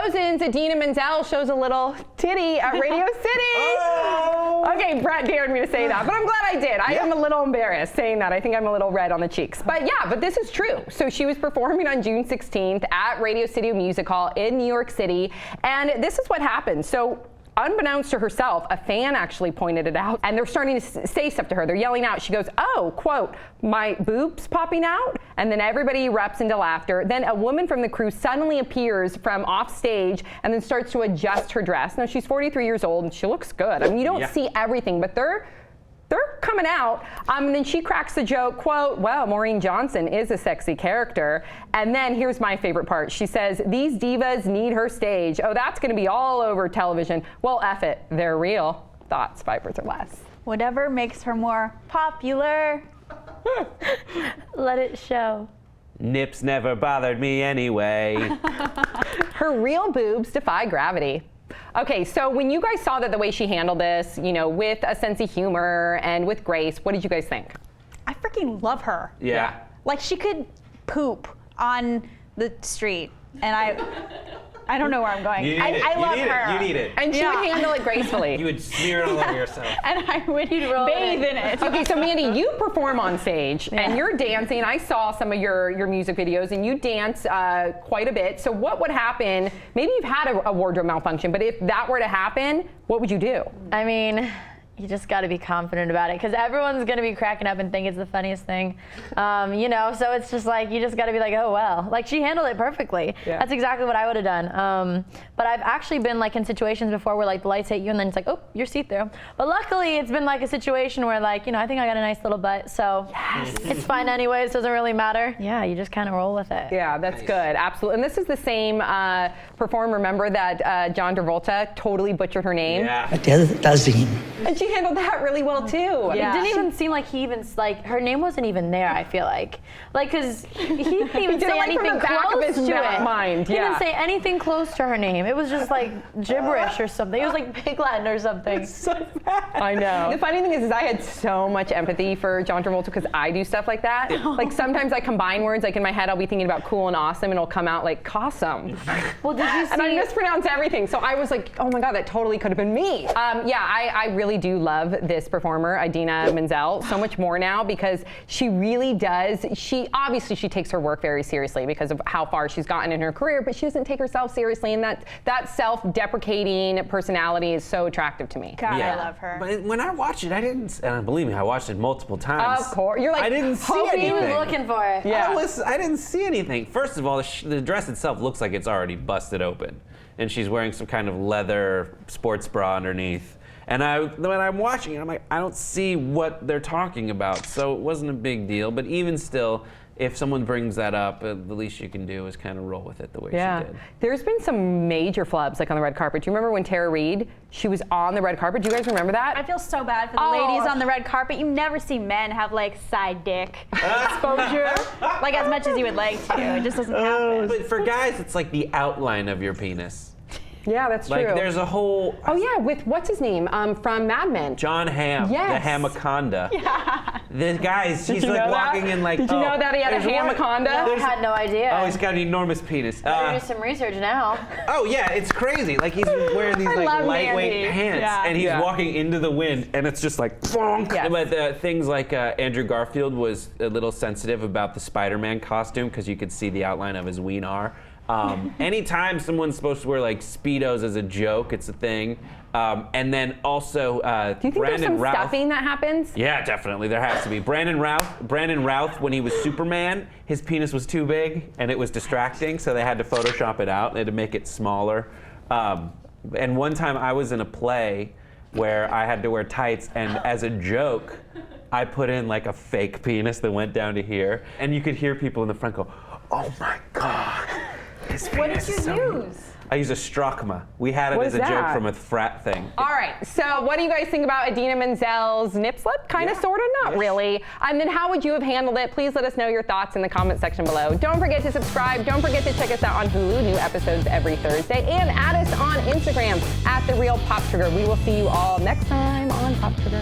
2000s, Idina Menzel shows a little titty at Radio City. Oh! Okay, Brett dared me to say that, but I'm glad I did. I am a little embarrassed saying that. I think I'm a little red on the cheeks. But yeah, but this is true. So she was performing on June 16th at Radio City Music Hall in New York City, and this is what happened. So unbeknownst to herself, a fan actually pointed it out, and they're starting to say stuff to her. They're yelling out. She goes, oh, quote, my boob's popping out? And then everybody erupts into laughter. Then a woman from the crew suddenly appears from off stage and then starts to adjust her dress. Now, she's 43 years old, and she looks good. I mean, you don't see everything, but they're coming out. And then she cracks the joke, quote, well, Maureen Johnson is a sexy character. And then here's my favorite part. She says, these divas need her stage. Oh, that's going to be all over television. Well, F it. They're real. Thoughts, 5 words or less. Whatever makes her more popular. Let it show. Nips never bothered me anyway. Her real boobs defy gravity. Okay, so when you guys saw that the way she handled this, you know, with a sense of humor and with grace, what did you guys think? I freaking love her. Yeah. Like, she could poop on the street, and I don't know where I'm going. I love her. You need it. And she would handle it gracefully. You would smear it all over yourself. And I would bathe in it. Okay, so Mandy, you perform on stage and you're dancing. I saw some of your music videos and you dance quite a bit. So what would happen? Maybe you've had a wardrobe malfunction, but if that were to happen, what would you do? I mean, you just got to be confident about it because everyone's going to be cracking up and think it's the funniest thing. You know, so it's just like, you just got to be like, oh, well. Like, she handled it perfectly. Yeah. That's exactly what I would have done. But I've actually been like in situations before where like the lights hit you and then it's like, oh, you're see-through. But luckily it's been like a situation where like, you know, I think I got a nice little butt. So it's fine anyways, doesn't really matter. Yeah, you just kind of roll with it. Yeah, that's good. Absolutely. And this is the same performer, remember, that John Travolta totally butchered her name? Yeah. And she handled that really well too. Yeah. It didn't even seem like he even, like, her name wasn't even there, I feel like. Like, because he didn't even say anything close to it. Mind. He didn't say anything close to her name. It was just like gibberish or something. It was like Pig Latin or something. It's so bad. I know. The funny thing is I had so much empathy for John Travolta because I do stuff like that. Like sometimes I combine words, like in my head I'll be thinking about cool and awesome and it'll come out like awesome. Well, did you see? And I mispronounce everything. So I was like, oh my God, that totally could have been me. Yeah, I really do love this performer, Idina Menzel, so much more now because she really does. She takes her work very seriously because of how far she's gotten in her career, but she doesn't take herself seriously, and that self-deprecating personality is so attractive to me. God, I love her. But when I watched it, I didn't, and believe me, I watched it multiple times. Of course. You're like, I didn't see anything. He was looking for it. Yeah. I didn't see anything. First of all, the dress itself looks like it's already busted open, and she's wearing some kind of leather sports bra underneath. And when I'm watching it, I'm like, I don't see what they're talking about, so it wasn't a big deal. But even still, if someone brings that up, the least you can do is kind of roll with it the way she did. There's been some major flubs like on the red carpet. Do you remember when Tara Reid, she was on the red carpet? Do you guys remember that? I feel so bad for the ladies on the red carpet. You never see men have like side dick exposure, like as much as you would like to. It just doesn't happen. But for guys, it's like the outline of your penis. Yeah, that's true. Like there's a whole. Oh yeah, with what's his name from Mad Men? John Hamm, yes. the Hamaconda. Yeah. The guys, he's like walking in like. Did you know that he had a Hamaconda? I had no idea. Oh, he's got an enormous penis. Better do some research now. Oh yeah, it's crazy. Like he's wearing these like lightweight pants, and he's walking into the wind, and it's just like. Yes. But things like Andrew Garfield was a little sensitive about the Spider-Man costume because you could see the outline of his wiener. Anytime someone's supposed to wear like Speedos as a joke, it's a thing. And then also, do you think there's some stuffing that happens? Yeah, definitely. There has to be. Brandon Routh, when he was Superman, his penis was too big and it was distracting, so they had to Photoshop it out. They had to make it smaller. And one time I was in a play where I had to wear tights, and as a joke, I put in like a fake penis that went down to here, and you could hear people in the front go, "Oh my God." What did you use? I used a Strachma. We had it as a joke from a frat thing. All right, so what do you guys think about Idina Menzel's nip slip? Kind of, sort of, not really. And then how would you have handled it? Please let us know your thoughts in the comment section below. Don't forget to subscribe. Don't forget to check us out on Hulu, new episodes every Thursday. And add us on Instagram @TheRealPopSugar. We will see you all next time on Pop Sugar.